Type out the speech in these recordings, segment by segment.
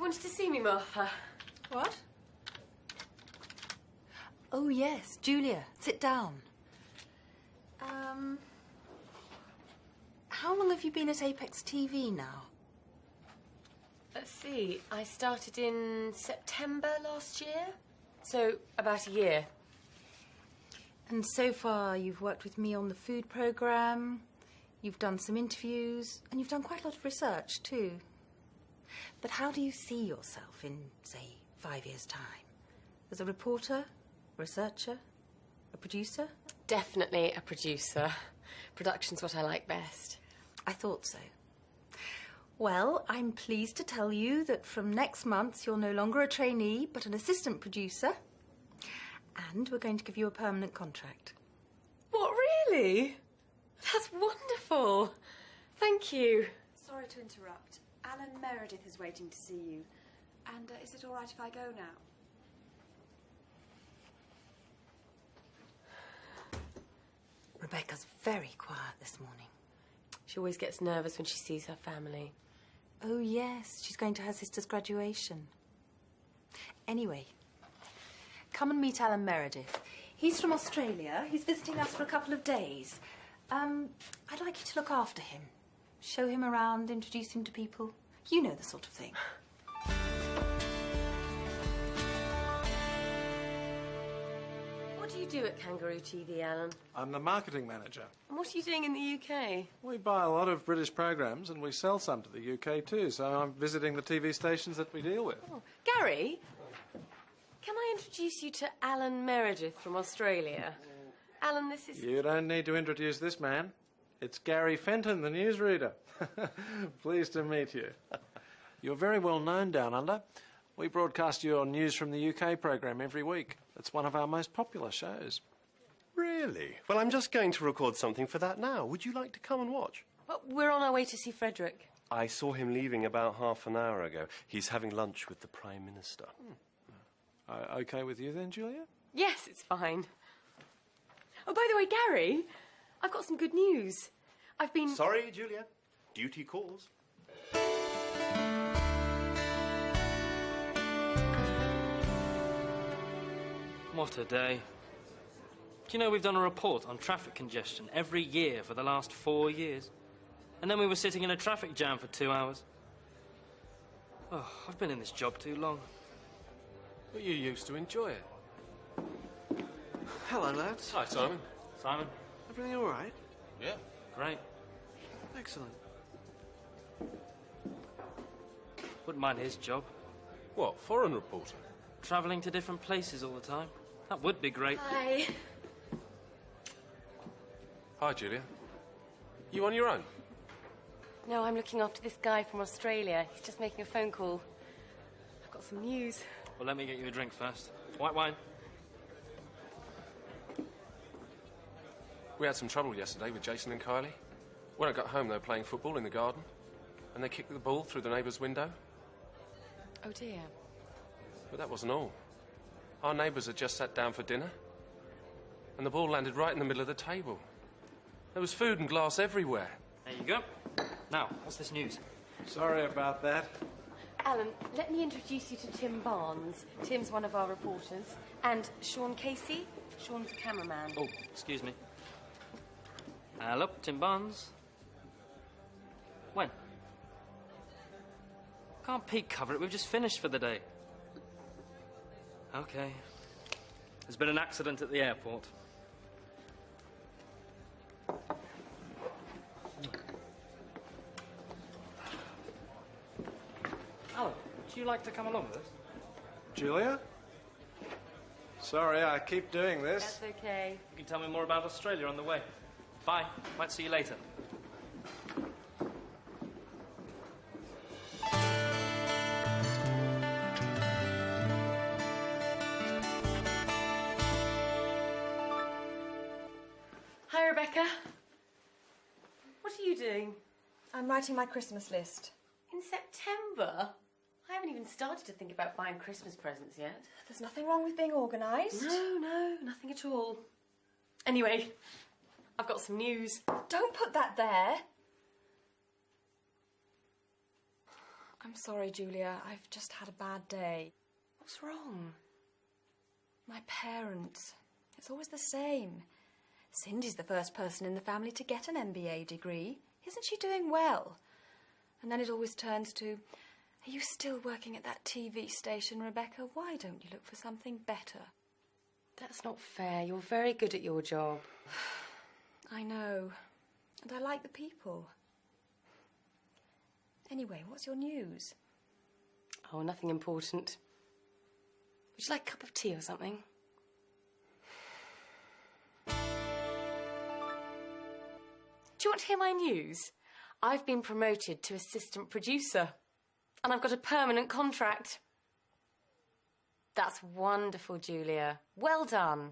You wanted to see me, Martha? What? Oh, yes, Julia, sit down. How long have you been at Apex TV now? Let's see, I started in September last year, so about a year. And so far you've worked with me on the food programme, you've done some interviews, and you've done quite a lot of research too. But how do you see yourself in, say, 5 years' time? As a reporter, researcher, a producer? Definitely a producer. Production's what I like best. I thought so. Well, I'm pleased to tell you that from next month you're no longer a trainee, but an assistant producer. And we're going to give you a permanent contract. What, really? That's wonderful. Thank you. Sorry to interrupt. Alan Meredith is waiting to see you. And is it all right if I go now? Rebecca's very quiet this morning. She always gets nervous when she sees her family. Oh, yes, she's going to her sister's graduation. Anyway, come and meet Alan Meredith. He's from Australia. He's visiting us for a couple of days. I'd like you to look after him. Show him around, introduce him to people. You know the sort of thing. What do you do at Kangaroo TV, Alan? I'm the marketing manager. And what are you doing in the UK? We buy a lot of British programs and we sell some to the UK too, so I'm visiting the TV stations that we deal with. Oh, Gary, can I introduce you to Alan Meredith from Australia? Alan, this is... You don't need to introduce this man. It's Gary Fenton, the newsreader. Pleased to meet you. You're very well known down under. We broadcast your News from the UK program every week. It's one of our most popular shows. Really? Well, I'm just going to record something for that now. Would you like to come and watch? Well, we're on our way to see Frederick. I saw him leaving about half an hour ago. He's having lunch with the Prime Minister. Okay with you then, Julia? Yes, it's fine. Oh, by the way, Gary, I've got some good news. I've been... Sorry, Julia. Duty calls. What a day. Do you know we've done a report on traffic congestion every year for the last 4 years? And then we were sitting in a traffic jam for 2 hours. Oh, I've been in this job too long. But you used to enjoy it. Hello, lads. Hi, Simon. Simon? Everything all right? Yeah. Great. Excellent. Wouldn't mind his job. What, foreign reporter? Travelling to different places all the time. That would be great. Hi. Hi, Julia. You on your own? No, I'm looking after this guy from Australia. He's just making a phone call. I've got some news. Well, let me get you a drink first. White wine. We had some trouble yesterday with Jason and Kylie. When I got home, they were playing football in the garden, and they kicked the ball through the neighbour's window. Oh, dear. But that wasn't all. Our neighbours had just sat down for dinner, and the ball landed right in the middle of the table. There was food and glass everywhere. There you go. Now, what's this news? Sorry about that. Alan, let me introduce you to Tim Barnes. Tim's one of our reporters. And Sean Casey. Sean's the cameraman. Oh, excuse me. Hello, Tim Barnes. When? Can't Pete cover it? We've just finished for the day. Okay. There's been an accident at the airport. Alan, would you like to come along with us? Julia? Sorry, I keep doing this. That's okay. You can tell me more about Australia on the way. Bye. Might see you later. Hi, Rebecca. What are you doing? I'm writing my Christmas list. In September? I haven't even started to think about buying Christmas presents yet. There's nothing wrong with being organised. No, nothing at all. Anyway, I've got some news. Don't put that there. I'm sorry, Julia. I've just had a bad day. What's wrong? My parents. It's always the same. Cindy's the first person in the family to get an MBA degree. Isn't she doing well? And then it always turns to, are you still working at that TV station, Rebecca? Why don't you look for something better? That's not fair. You're very good at your job. I know. And I like the people. Anyway, what's your news? Oh, nothing important. Would you like a cup of tea or something? Do you want to hear my news? I've been promoted to assistant producer. And I've got a permanent contract. That's wonderful, Julia. Well done.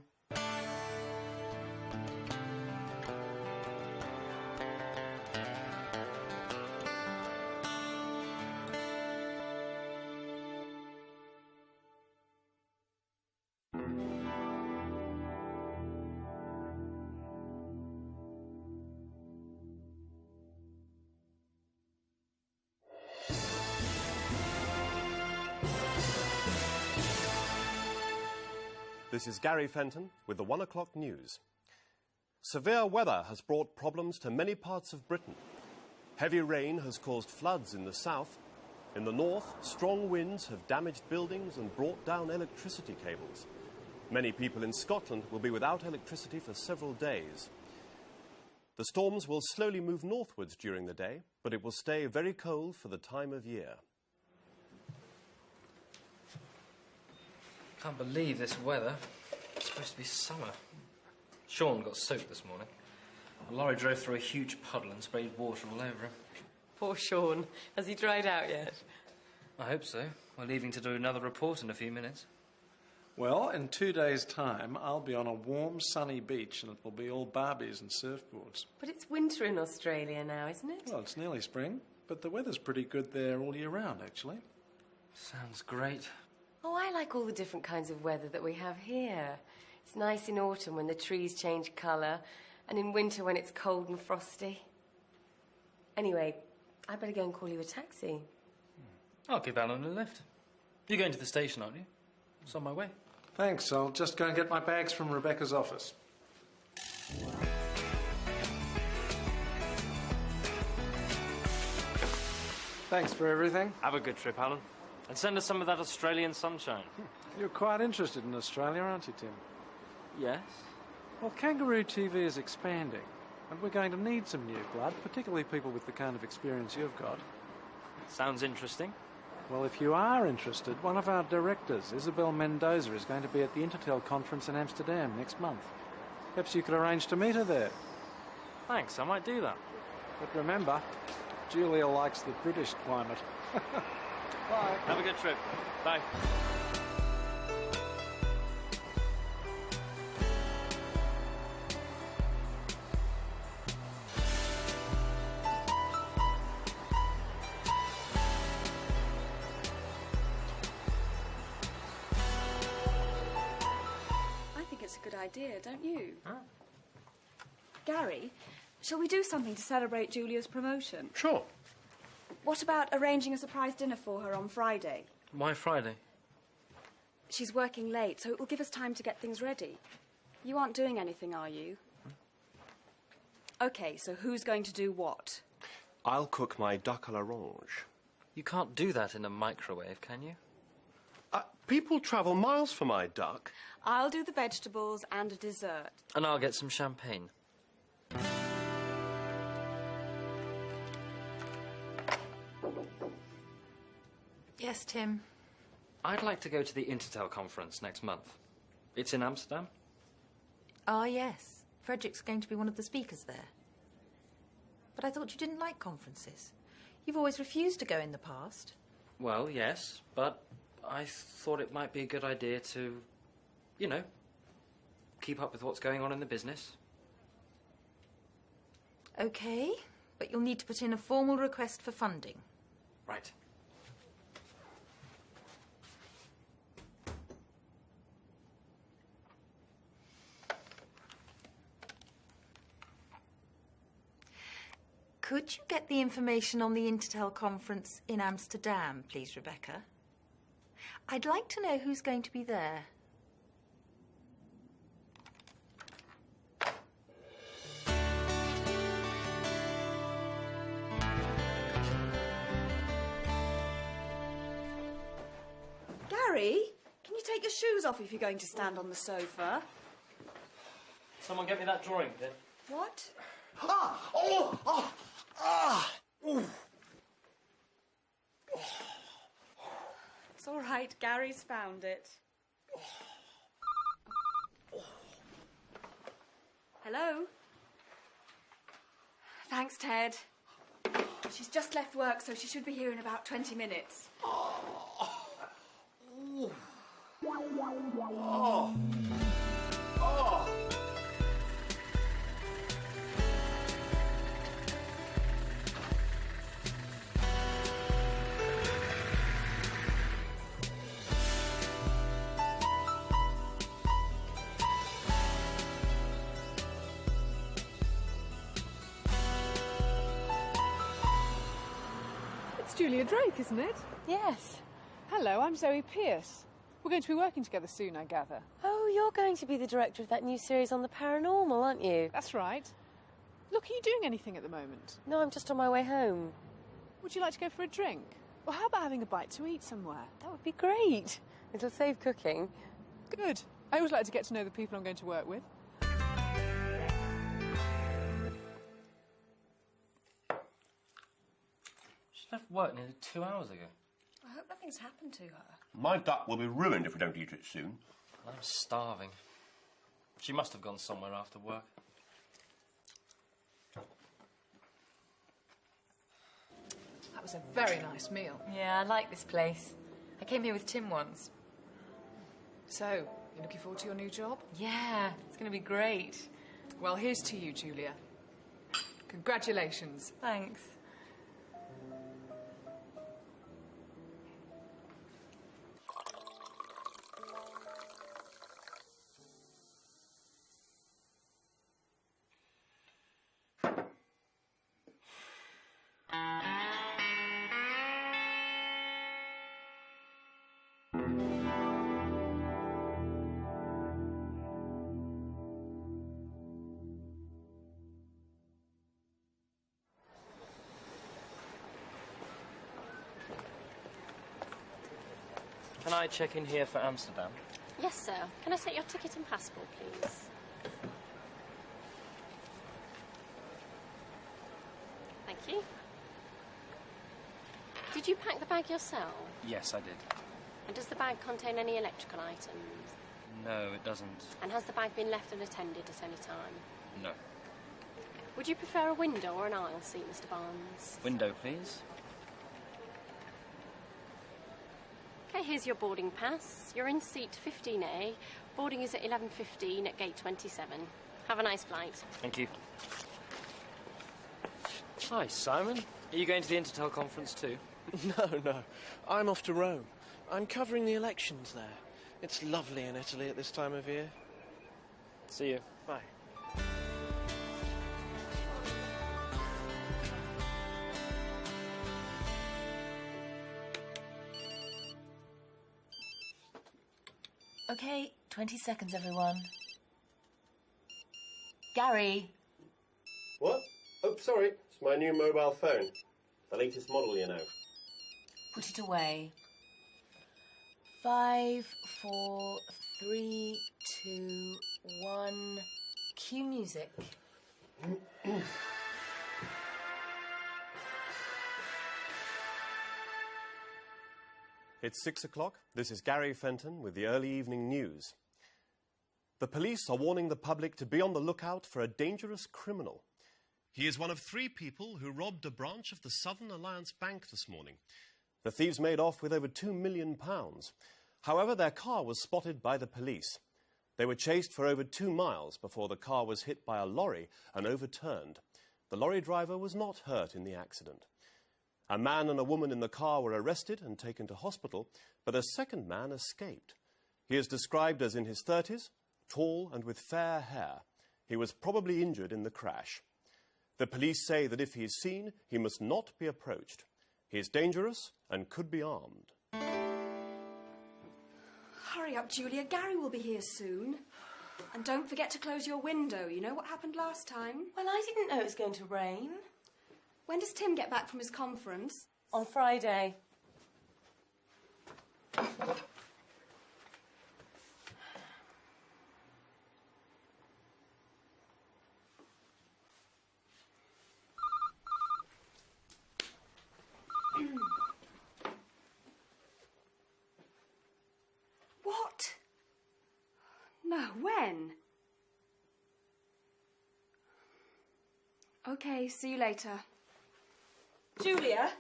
This is Gary Fenton with the 1 o'clock news. Severe weather has brought problems to many parts of Britain. Heavy rain has caused floods in the south. In the north, strong winds have damaged buildings and brought down electricity cables. Many people in Scotland will be without electricity for several days. The storms will slowly move northwards during the day, but it will stay very cold for the time of year. Can't believe this weather. It's supposed to be summer. Sean got soaked this morning. A lorry drove through a huge puddle and sprayed water all over him. Poor Sean. Has he dried out yet? I hope so. We're leaving to do another report in a few minutes. Well, in 2 days' time, I'll be on a warm, sunny beach and it will be all Barbies and surfboards. But it's winter in Australia now, isn't it? Well, it's nearly spring, but the weather's pretty good there all year round, actually. Sounds great. Oh, I like all the different kinds of weather that we have here. It's nice in autumn when the trees change colour, and in winter when it's cold and frosty. Anyway, I better go and call you a taxi. I'll give Alan a lift. You're going to the station, aren't you? It's on my way. Thanks. I'll just go and get my bags from Rebecca's office. Thanks for everything. Have a good trip, Alan. And send us some of that Australian sunshine. You're quite interested in Australia, aren't you, Tim? Yes? Well, Kangaroo TV is expanding, and we're going to need some new blood, particularly people with the kind of experience you've got. Sounds interesting. Well, if you are interested, one of our directors, Isabel Mendoza, is going to be at the Intertel conference in Amsterdam next month. Perhaps you could arrange to meet her there. Thanks, I might do that. But remember, Julia likes the British climate. Bye. Have a good trip. Bye. I think it's a good idea, don't you? Huh? Gary, shall we do something to celebrate Julia's promotion? Sure. What about arranging a surprise dinner for her on Friday? Why Friday? She's working late, so it will give us time to get things ready. You aren't doing anything, are you? OK, so who's going to do what? I'll cook my duck à l'orange. You can't do that in a microwave, can you? People travel miles for my duck. I'll do the vegetables and a dessert. And I'll get some champagne. Yes, Tim. I'd like to go to the Intertel conference next month. It's in Amsterdam. Ah, yes. Frederick's going to be one of the speakers there. But I thought you didn't like conferences. You've always refused to go in the past. Well, yes, but I thought it might be a good idea to, you know, keep up with what's going on in the business. OK, but you'll need to put in a formal request for funding. Right. Could you get the information on the Intertel conference in Amsterdam, please, Rebecca? I'd like to know who's going to be there. Gary, can you take your shoes off if you're going to stand on the sofa? Someone get me that drawing, then. What? Ah! Oh! Oh! Ah! Ooh. It's all right, Gary's found it. Hello? Thanks, Ted. She's just left work, so she should be here in about 20 minutes. Oh! Oh! Oh! It's Julia Drake, isn't it? Yes. Hello, I'm Zoe Pierce. We're going to be working together soon, I gather. Oh, you're going to be the director of that new series on the paranormal, aren't you? That's right. Look, are you doing anything at the moment? No, I'm just on my way home. Would you like to go for a drink? Or how about having a bite to eat somewhere? That would be great. It'll save cooking. Good. I always like to get to know the people I'm going to work with. She left work nearly 2 hours ago. I hope nothing's happened to her. My duck will be ruined if we don't eat it soon. I'm starving. She must have gone somewhere after work. That was a very nice meal. Yeah, I like this place. I came here with Tim once. So, you looking forward to your new job? Yeah, it's going to be great. Well, here's to you, Julia. Congratulations. Thanks. Can I check in here for Amsterdam? Yes, sir. Can I set your ticket and passport, please? Thank you. Did you pack the bag yourself? Yes, I did. And does the bag contain any electrical items? No, it doesn't. And has the bag been left unattended at any time? No. Would you prefer a window or an aisle seat, Mr. Barnes? Window, please. Okay, here's your boarding pass. You're in seat 15A. Boarding is at 11:15 at gate 27. Have a nice flight. Thank you. Hi, Simon. Are you going to the Intertel conference too? No. I'm off to Rome. I'm covering the elections there. It's lovely in Italy at this time of year. See you. Bye. Okay, 20 seconds, everyone. Gary. What? Oh, sorry. It's my new mobile phone. The latest model, you know. Put it away. 5, 4, 3, 2, 1. Cue music. It's 6 o'clock. This is Gary Fenton with the early evening news. The police are warning the public to be on the lookout for a dangerous criminal. He is one of 3 people who robbed a branch of the Southern Alliance Bank this morning. The thieves made off with over £2 million. However, their car was spotted by the police. They were chased for over 2 miles before the car was hit by a lorry and overturned. The lorry driver was not hurt in the accident. A man and a woman in the car were arrested and taken to hospital, but a second man escaped. He is described as in his 30s, tall and with fair hair. He was probably injured in the crash. The police say that if he is seen, he must not be approached. He is dangerous and could be armed. Hurry up, Julia. Gary will be here soon. And don't forget to close your window. You know what happened last time? Well, I didn't know it was going to rain. When does Tim get back from his conference? On Friday. What? No, when? OK, see you later. Julia,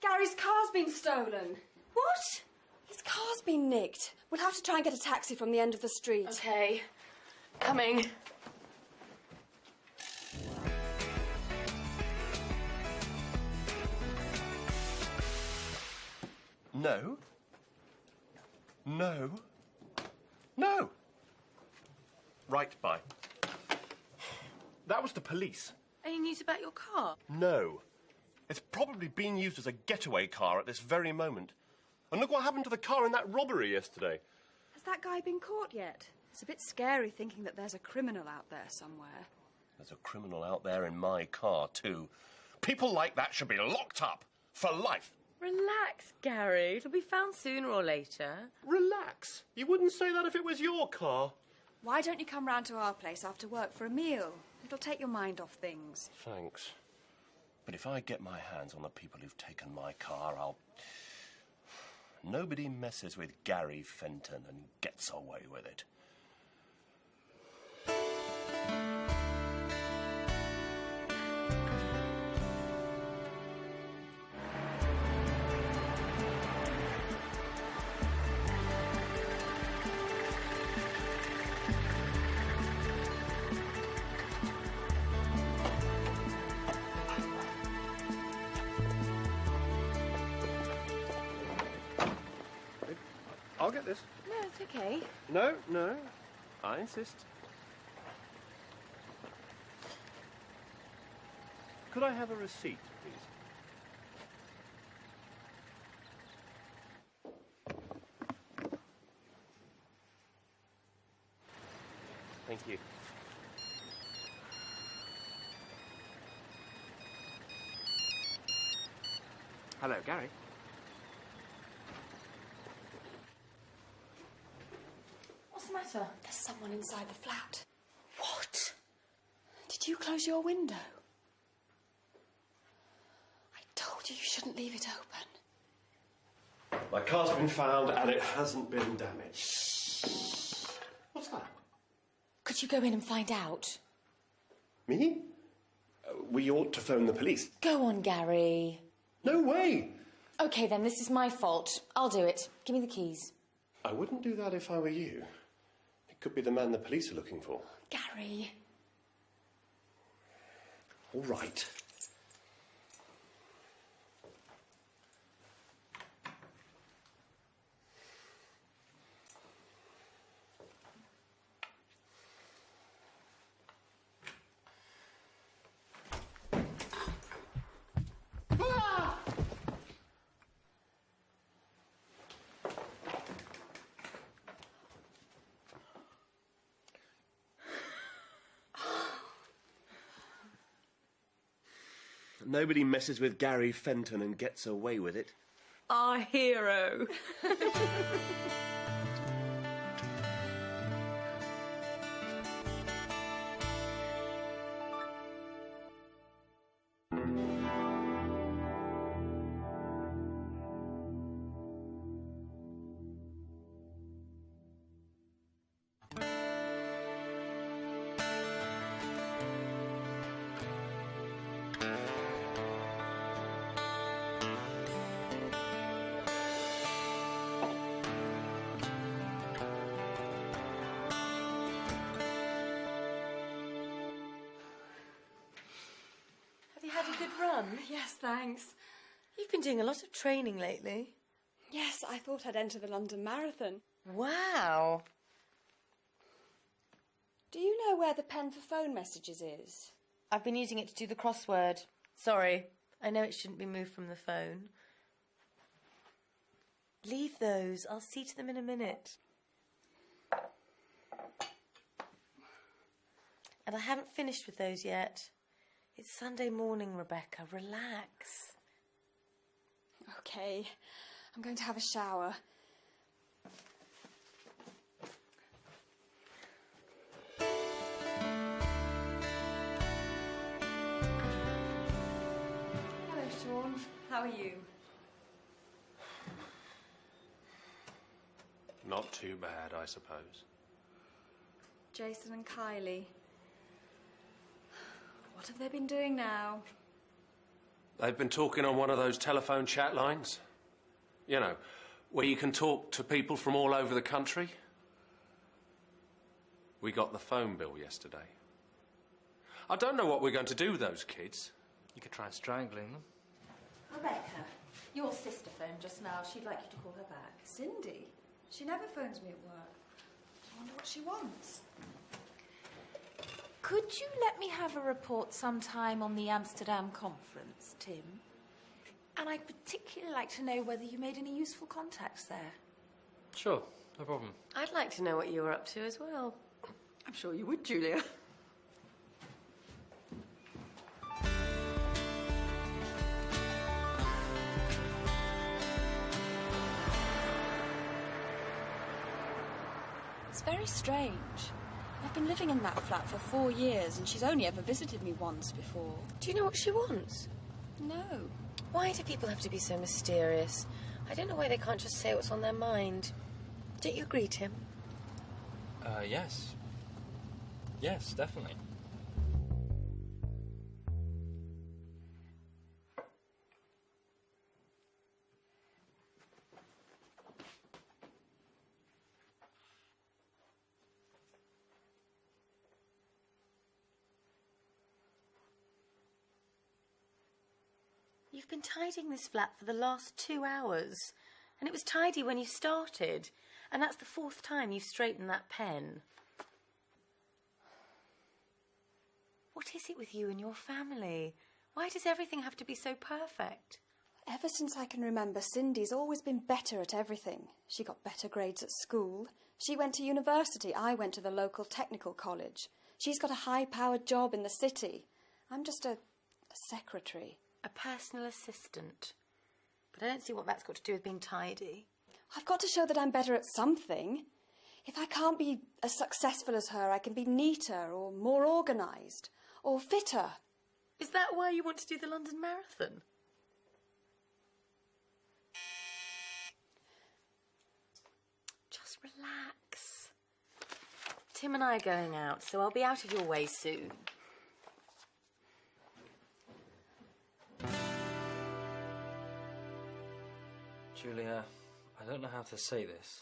Gary's car's been stolen. What? His car's been nicked. We'll have to try and get a taxi from the end of the street. OK. Coming. No. No. No. Right, bye. That was the police. Any news about your car? No. It's probably being used as a getaway car at this very moment. And look what happened to the car in that robbery yesterday. Has that guy been caught yet? It's a bit scary thinking that there's a criminal out there somewhere. There's a criminal out there in my car, too. People like that should be locked up for life. Relax, Gary. It'll be found sooner or later. Relax. You wouldn't say that if it was your car. Why don't you come round to our place after work for a meal? It'll take your mind off things. Thanks. But if I get my hands on the people who've taken my car, I'll... Nobody messes with Gary Fenton and gets away with it. I'll get this. No, it's OK. No, no. I insist. Could I have a receipt, please? Thank you. Hello, Gary. What's the matter? There's someone inside the flat. What? Did you close your window? I told you shouldn't leave it open. My car's been found and it hasn't been damaged. What's that? Could you go in and find out? Me? We ought to phone the police. Go on, Gary. No way! OK, then, this is my fault. I'll do it. Give me the keys. I wouldn't do that if I were you. It could be the man the police are looking for. Gary. All right. Nobody messes with Gary Fenton and gets away with it. Our hero. Had a good run? Yes, thanks. You've been doing a lot of training lately. Yes, I thought I'd enter the London Marathon. Wow. Do you know where the pen for phone messages is? I've been using it to do the crossword. Sorry, I know it shouldn't be moved from the phone. Leave those. I'll see to them in a minute. And I haven't finished with those yet. It's Sunday morning, Rebecca. Relax. OK. I'm going to have a shower. Hello, Sean. How are you? Not too bad, I suppose. Jason and Kylie. What have they been doing now? They've been talking on one of those telephone chat lines. You know, where you can talk to people from all over the country. We got the phone bill yesterday. I don't know what we're going to do with those kids. You could try strangling them. Rebecca, your sister phoned just now. She'd like you to call her back. Cindy? She never phones me at work. I wonder what she wants. Could you let me have a report sometime on the Amsterdam conference, Tim? And I'd particularly like to know whether you made any useful contacts there. Sure, no problem. I'd like to know what you were up to as well. I'm sure you would, Julia. It's very strange. I've been living in that flat for 4 years and she's only ever visited me once before. Do you know what she wants? No. Why do people have to be so mysterious? I don't know why they can't just say what's on their mind. Don't you agree, Tim? Yes. Yes, definitely. You've been tidying this flat for the last 2 hours. And it was tidy when you started. And that's the 4th time you've straightened that pen. What is it with you and your family? Why does everything have to be so perfect? Ever since I can remember, Cindy's always been better at everything. She got better grades at school. She went to university. I went to the local technical college. She's got a high-powered job in the city. I'm just a secretary. A personal assistant. But I don't see what that's got to do with being tidy. I've got to show that I'm better at something. If I can't be as successful as her, I can be neater or more organised or fitter. Is that why you want to do the London Marathon? Just relax. Tim and I are going out, so I'll be out of your way soon. Julia, I don't know how to say this,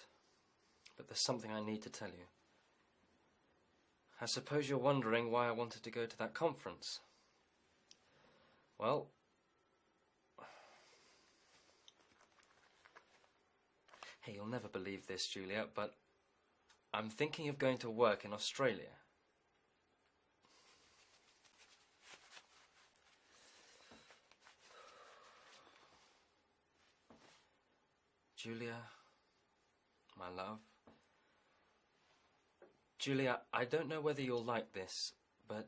but there's something I need to tell you. I suppose you're wondering why I wanted to go to that conference. Well, hey, you'll never believe this, Julia, but I'm thinking of going to work in Australia. Julia, my love. Julia, I don't know whether you'll like this, but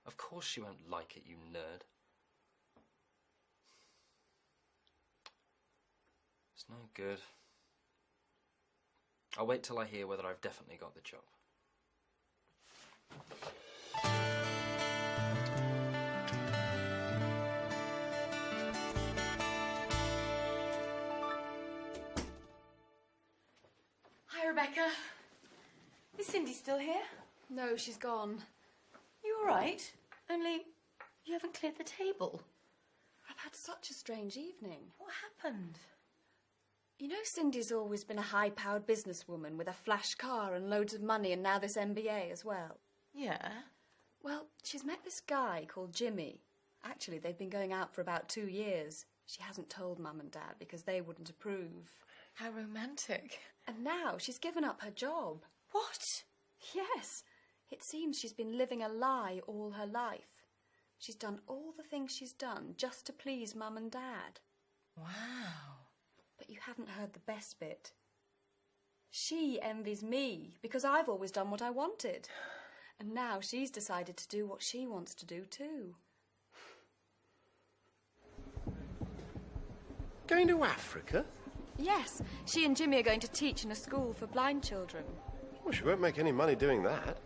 of course you won't like it, you nerd. It's no good. I'll wait till I hear whether I've definitely got the job. Hi, Rebecca. Is Cindy still here? No, she's gone. You all right? Only you haven't cleared the table. I've had such a strange evening. What happened? You know, Cindy's always been a high-powered businesswoman with a flash car and loads of money and now this MBA as well. Yeah? Well, she's met this guy called Jimmy. Actually, they've been going out for about 2 years. She hasn't told Mum and Dad because they wouldn't approve. How romantic. And now she's given up her job. What? Yes. It seems she's been living a lie all her life. She's done all the things she's done just to please Mum and Dad. Wow. But you haven't heard the best bit. She envies me because I've always done what I wanted. And now she's decided to do what she wants to do too. Going to Africa? Yes, she and Jimmy are going to teach in a school for blind children. Well, she won't make any money doing that.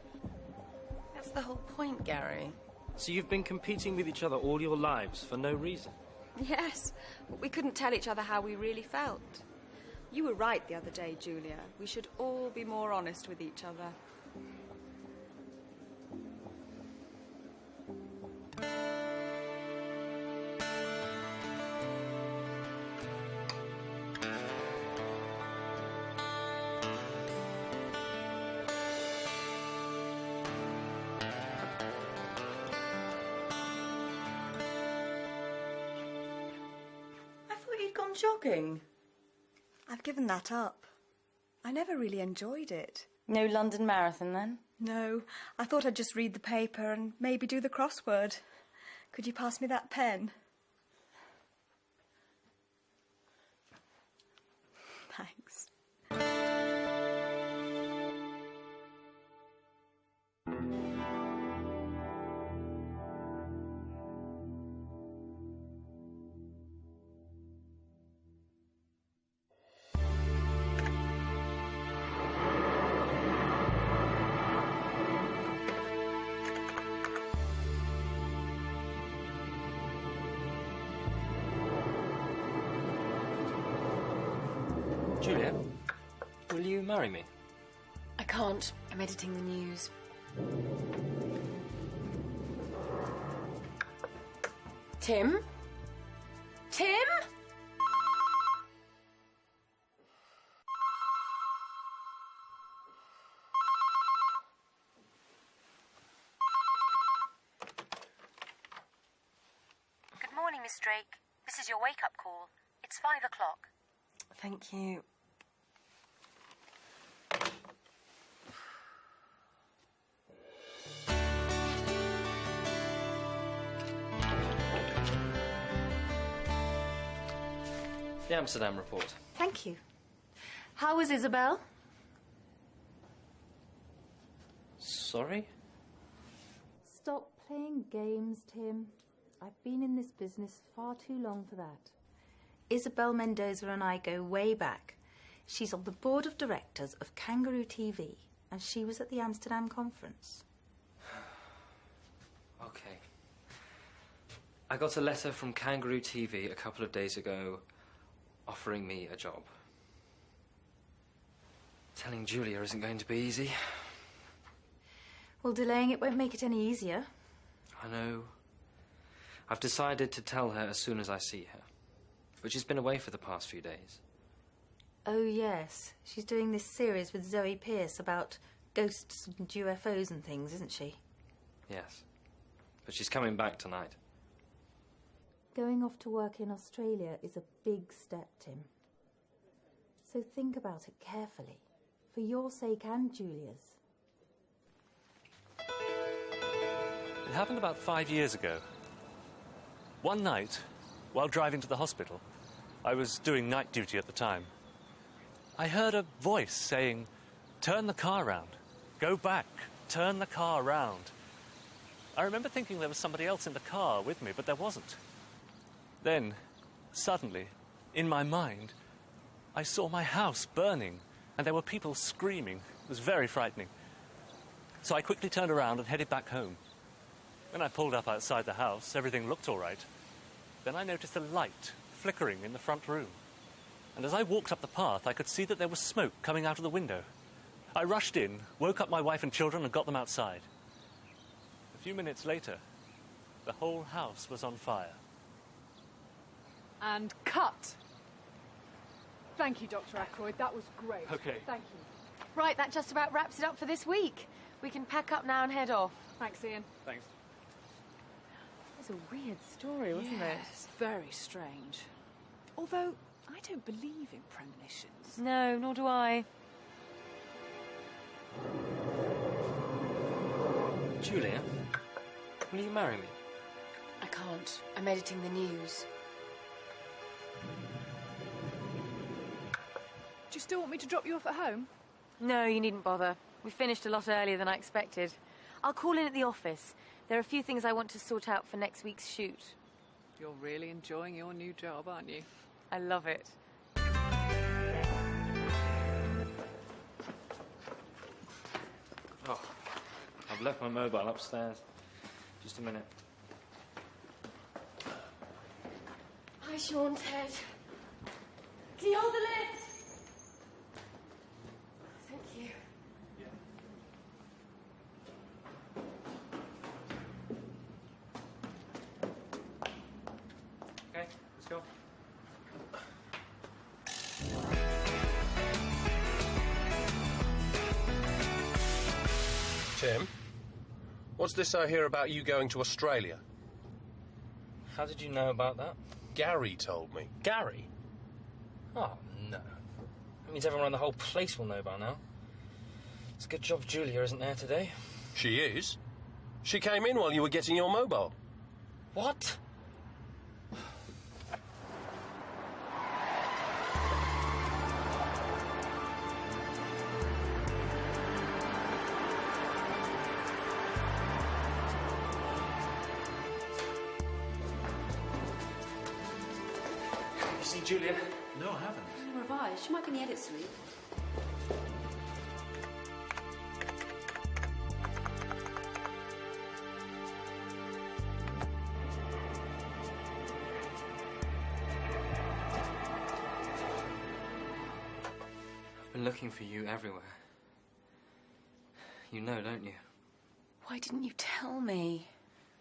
That's the whole point, Gary. So you've been competing with each other all your lives for no reason? Yes, but we couldn't tell each other how we really felt. You were right the other day, Julia. We should all be more honest with each other. Jogging? I've given that up. I never really enjoyed it. No London Marathon, then? No, I thought I'd just read the paper and maybe do the crossword. Could you pass me that pen? Thanks. Julia, will you marry me? I can't. I'm editing the news. Tim? Tim? Good morning, Miss Drake. This is your wake-up call. It's 5 o'clock. Thank you. The Amsterdam report. Thank you. How was Isabel? Sorry? Stop playing games, Tim. I've been in this business far too long for that. Isabel Mendoza and I go way back. She's on the board of directors of Kangaroo TV, and she was at the Amsterdam conference. Okay. I got a letter from Kangaroo TV a couple of days ago offering me a job. Telling Julia isn't going to be easy. Well, delaying it won't make it any easier. I know. I've decided to tell her as soon as I see her. But she's been away for the past few days. Oh, yes. She's doing this series with Zoe Pierce about ghosts and UFOs and things, isn't she? Yes. But she's coming back tonight. Going off to work in Australia is a big step, Tim. So think about it carefully, for your sake and Julia's. It happened about 5 years ago. One night, while driving to the hospital, I was doing night duty at the time. I heard a voice saying, "Turn the car round. Go back. Turn the car round." I remember thinking there was somebody else in the car with me, but there wasn't. Then, suddenly, in my mind, I saw my house burning, and there were people screaming. It was very frightening. So I quickly turned around and headed back home. When I pulled up outside the house, everything looked all right. Then I noticed a light flickering in the front room. And as I walked up the path, I could see that there was smoke coming out of the window. I rushed in, woke up my wife and children, and got them outside. A few minutes later, the whole house was on fire. And cut. Thank you, Dr. Ackroyd. That was great. Okay. Thank you. Right, that just about wraps it up for this week. We can pack up now and head off. Thanks, Ian. Thanks. It was a weird story, wasn't Yes, very strange. Although, I don't believe in premonitions. it? No, nor do I. Julia, will you marry me? I can't. I'm editing the news. Do you still want me to drop you off at home? No, you needn't bother. We finished a lot earlier than I expected. I'll call in at the office. There are a few things I want to sort out for next week's shoot. You're really enjoying your new job, aren't you? I love it. Oh, I've left my mobile upstairs. Just a minute. Hi, Sean, Ted. Can you hold the lift? Thank you. Okay, let's go. Tim, what's this I hear about you going to Australia? How did you know about that? Gary told me. Gary? Oh, no. That means everyone in the whole place will know by now. It's a good job Julia isn't there today. She is. She came in while you were getting your mobile. What? You see Julia? No, I haven't. Revised. She might be in the edit suite. I've been looking for you everywhere. You know, don't you? Why didn't you tell me?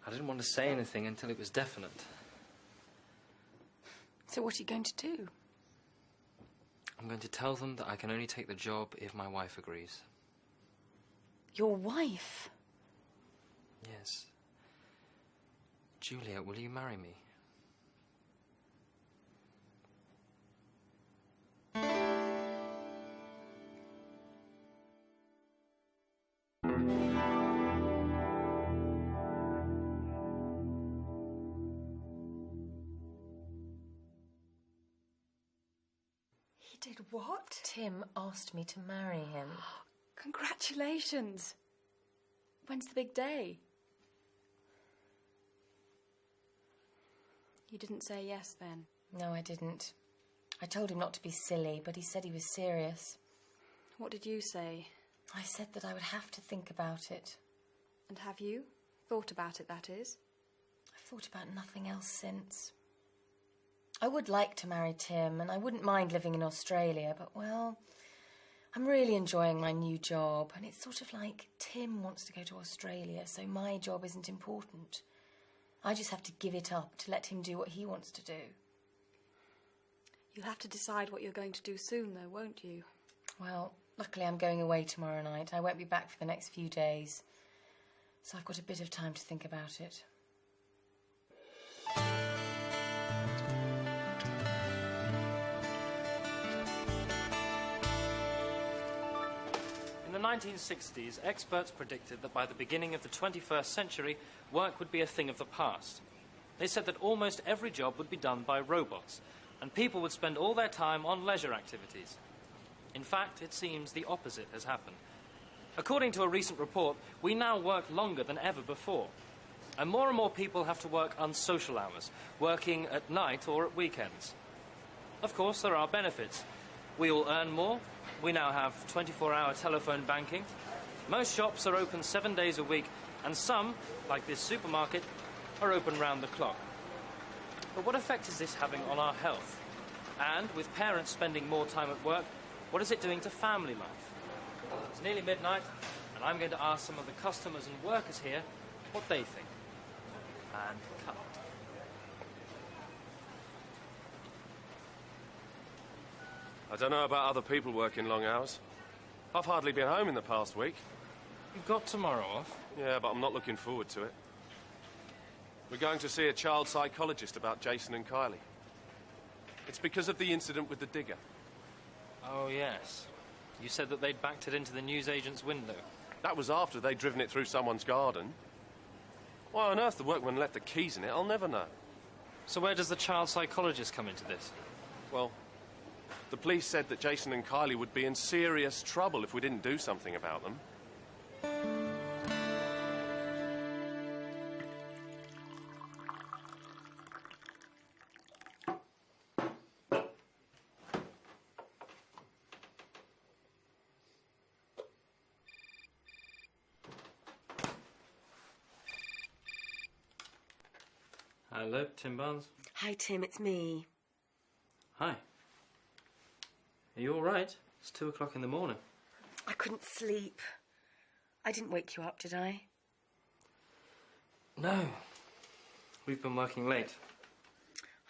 I didn't want to say anything until it was definite. So what are you going to do? I'm going to tell them that I can only take the job if my wife agrees. Your wife? Yes. Julia, will you marry me? He did what? Tim asked me to marry him. Congratulations. When's the big day? You didn't say yes then? No, I didn't. I told him not to be silly, but he said he was serious. What did you say? I said that I would have to think about it. And have you? Thought about it, that is? I've thought about nothing else since. I would like to marry Tim, and I wouldn't mind living in Australia, but, well, I'm really enjoying my new job, and it's sort of like Tim wants to go to Australia, so my job isn't important. I just have to give it up to let him do what he wants to do. You'll have to decide what you're going to do soon, though, won't you? Well, luckily I'm going away tomorrow night. I won't be back for the next few days, so I've got a bit of time to think about it. In the 1960s, experts predicted that by the beginning of the 21st century, work would be a thing of the past. They said that almost every job would be done by robots, and people would spend all their time on leisure activities. In fact, it seems the opposite has happened. According to a recent report, we now work longer than ever before. And more people have to work unsocial hours, working at night or at weekends. Of course, there are benefits. We all earn more. We now have 24-hour telephone banking. Most shops are open 7 days a week, and some, like this supermarket, are open round the clock. But what effect is this having on our health? And with parents spending more time at work, what is it doing to family life? It's nearly midnight, and I'm going to ask some of the customers and workers here what they think. And cut. I don't know about other people working long hours. I've hardly been home in the past week. You've got tomorrow off? Yeah, but I'm not looking forward to it. We're going to see a child psychologist about Jason and Kylie. It's because of the incident with the digger. Oh, yes. You said that they'd backed it into the newsagent's window. That was after they'd driven it through someone's garden. Why on earth the workman left the keys in it, I'll never know. So where does the child psychologist come into this? Well, the police said that Jason and Kylie would be in serious trouble if we didn't do something about them. Hello, Tim Barnes. Hi, Tim, it's me. Hi. Are you all right? It's 2 o'clock in the morning. I couldn't sleep. I didn't wake you up, did I? No. We've been working late.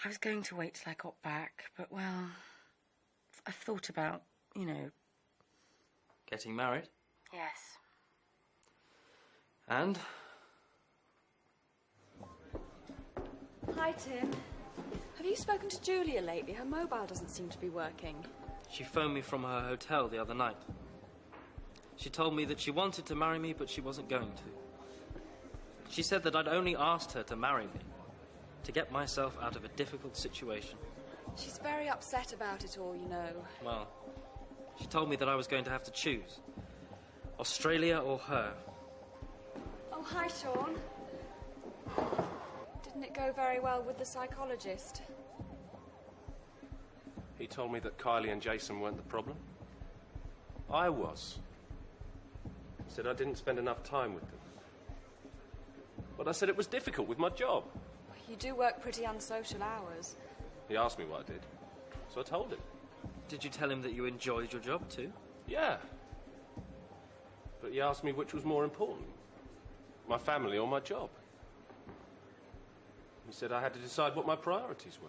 I was going to wait till I got back, but, well, I've thought about, you know... Getting married? Yes. And? Hi, Tim. Have you spoken to Julia lately? Her mobile doesn't seem to be working. She phoned me from her hotel the other night. She told me that she wanted to marry me, but she wasn't going to. She said that I'd only asked her to marry me, to get myself out of a difficult situation. She's very upset about it all, you know. Well, she told me that I was going to have to choose. Australia or her. Oh, hi, Sean. Didn't it go very well with the psychologist? He told me that Kylie and Jason weren't the problem. I was. He said I didn't spend enough time with them. But I said it was difficult with my job. You do work pretty unsocial hours. He asked me what I did, so I told him. Did you tell him that you enjoyed your job too? Yeah. But he asked me which was more important, my family or my job. He said I had to decide what my priorities were.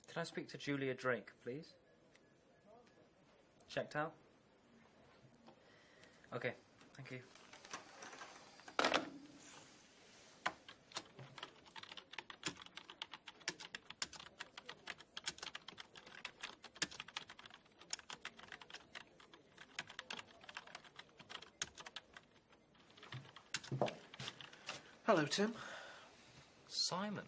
Can I speak to Julia Drake, please? Checked out? Okay, thank you. Hello, Tim. Simon,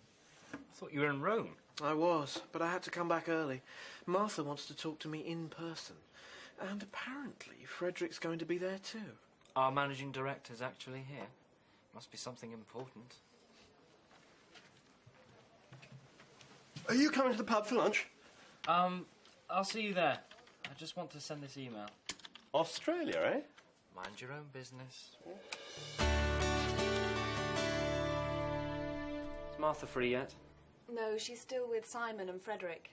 I thought you were in Rome. I was, but I had to come back early. Martha wants to talk to me in person. And apparently Frederick's going to be there too. Our managing director's actually here. Must be something important. Are you coming to the pub for lunch? I'll see you there. I just want to send this email. Australia, eh? Mind your own business. Is Martha free yet? No, she's still with Simon and Frederick.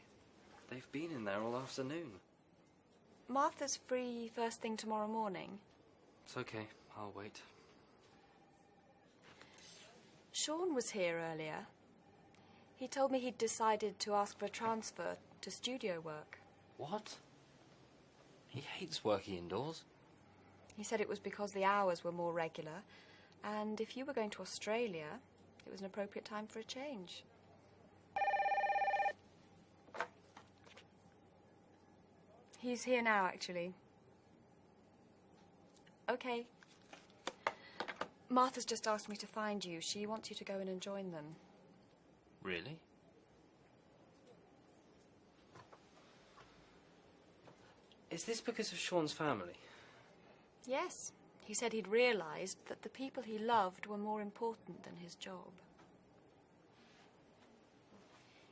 They've been in there all afternoon. Martha's free first thing tomorrow morning. It's okay. I'll wait. Sean was here earlier. He told me he'd decided to ask for a transfer to studio work. What? He hates working indoors. He said it was because the hours were more regular, and if you were going to Australia, it was an appropriate time for a change. He's here now, actually. Okay. Martha's just asked me to find you. She wants you to go in and join them. Really? Is this because of Sean's family? Yes. He said he'd realised that the people he loved were more important than his job.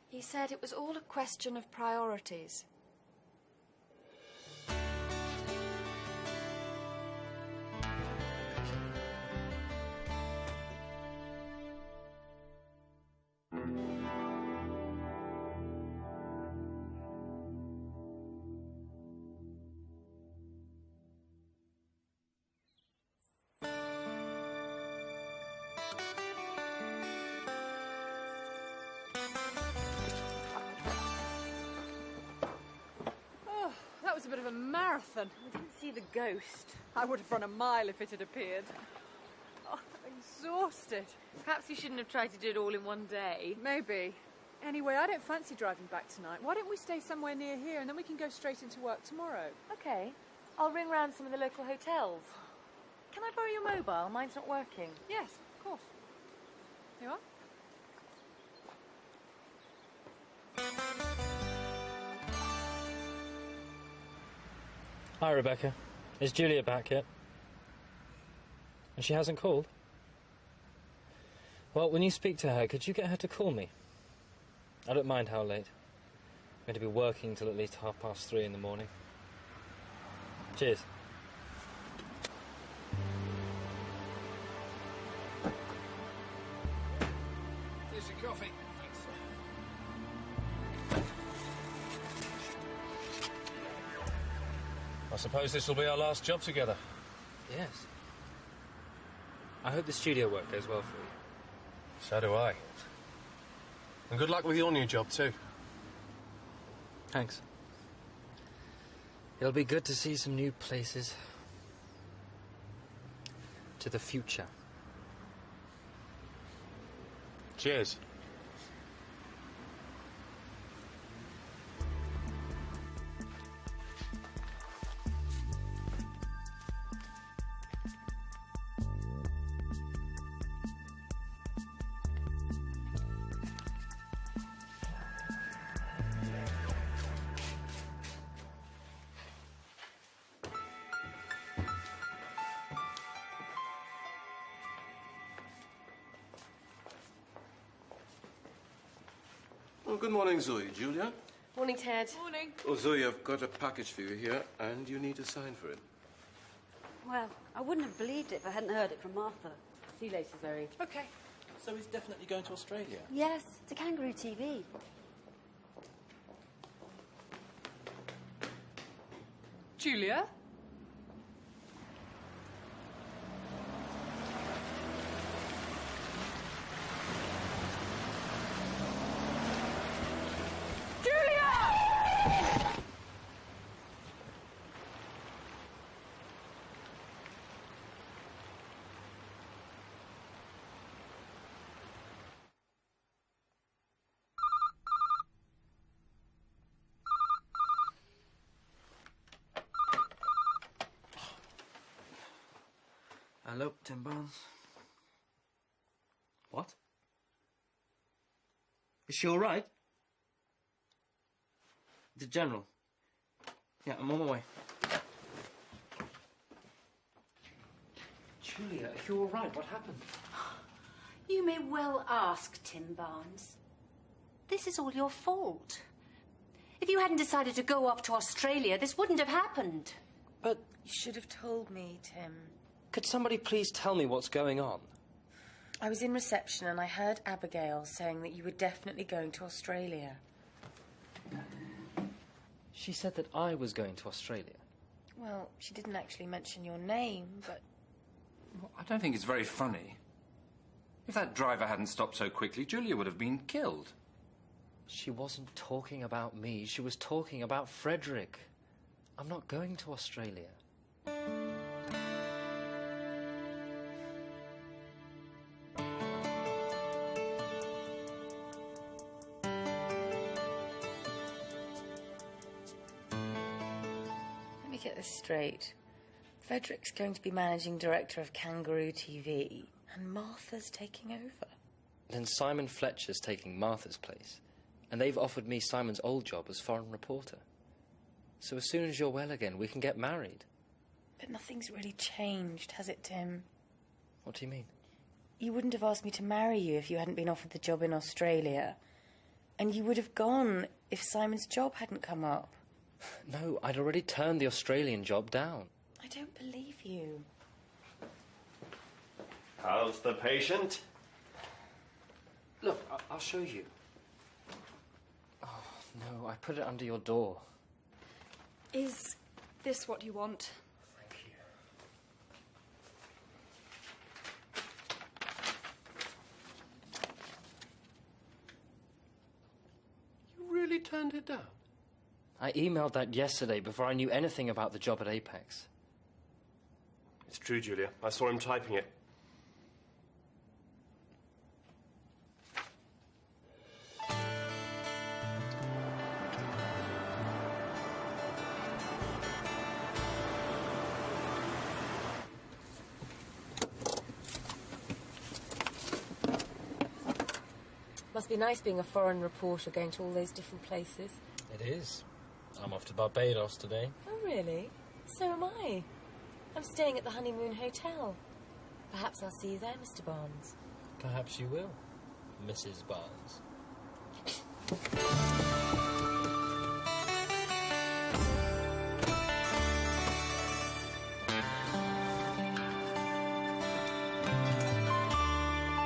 He said it was all a question of priorities. marathon. We didn't see the ghost. I would have run a mile if it had appeared. Oh, I'm exhausted. Perhaps you shouldn't have tried to do it all in one day. Maybe. Anyway, I don't fancy driving back tonight. Why don't we stay somewhere near here and then we can go straight into work tomorrow? Okay. I'll ring round some of the local hotels. Can I borrow your mobile? Mine's not working. Yes, of course. You are? Hi, Rebecca. Is Julia back yet? And she hasn't called? Well, when you speak to her, could you get her to call me? I don't mind how late. I'm going to be working till at least 3:30 in the morning. Cheers. Here's your coffee. I suppose this will be our last job together. Yes. I hope the studio work goes well for you. So do I. And good luck with your new job, too. Thanks. It'll be good to see some new places. To the future. Cheers. Well, good morning, Zoe. Julia? Morning, Ted. Morning. Well, Zoe, I've got a package for you here, and you need to sign for it. Well, I wouldn't have believed it if I hadn't heard it from Martha. See you later, Zoe. Okay. So he's definitely going to Australia? Yes, to Kangaroo TV. Julia? Hello, Tim Barnes. What? Is she all right? The General. Yeah, I'm on my way. Julia, are you all right? What happened? You may well ask, Tim Barnes. This is all your fault. If you hadn't decided to go off to Australia, this wouldn't have happened. But You should have told me, Tim. could somebody please tell me what's going on? I was in reception and I heard Abigail saying that you were definitely going to Australia. She said that I was going to Australia. Well, she didn't actually mention your name, but... Well, I don't think it's very funny. If that driver hadn't stopped so quickly, Julia would have been killed. She wasn't talking about me. She was talking about Frederick. I'm not going to Australia. Let me get this straight. Frederick's going to be managing director of Kangaroo TV, and Martha's taking over. Then Simon Fletcher's taking Martha's place, and they've offered me Simon's old job as foreign reporter. So as soon as you're well again, we can get married. But nothing's really changed, has it, Tim? What do you mean? You wouldn't have asked me to marry you if you hadn't been offered the job in Australia. And you would have gone if Simon's job hadn't come up. No, I'd already turned the Australian job down. I don't believe you. How's the patient? Look, I'll show you. Oh, no, I put it under your door. Is this what you want? Thank you. You really turned it down? I emailed that yesterday before I knew anything about the job at Apex. It's true, Julia. I saw him typing it. Must be nice being a foreign reporter going to all those different places. It is. I'm off to Barbados today. Oh, really? So am I. I'm staying at the Honeymoon Hotel. Perhaps I'll see you there, Mr. Barnes. Perhaps you will, Mrs. Barnes.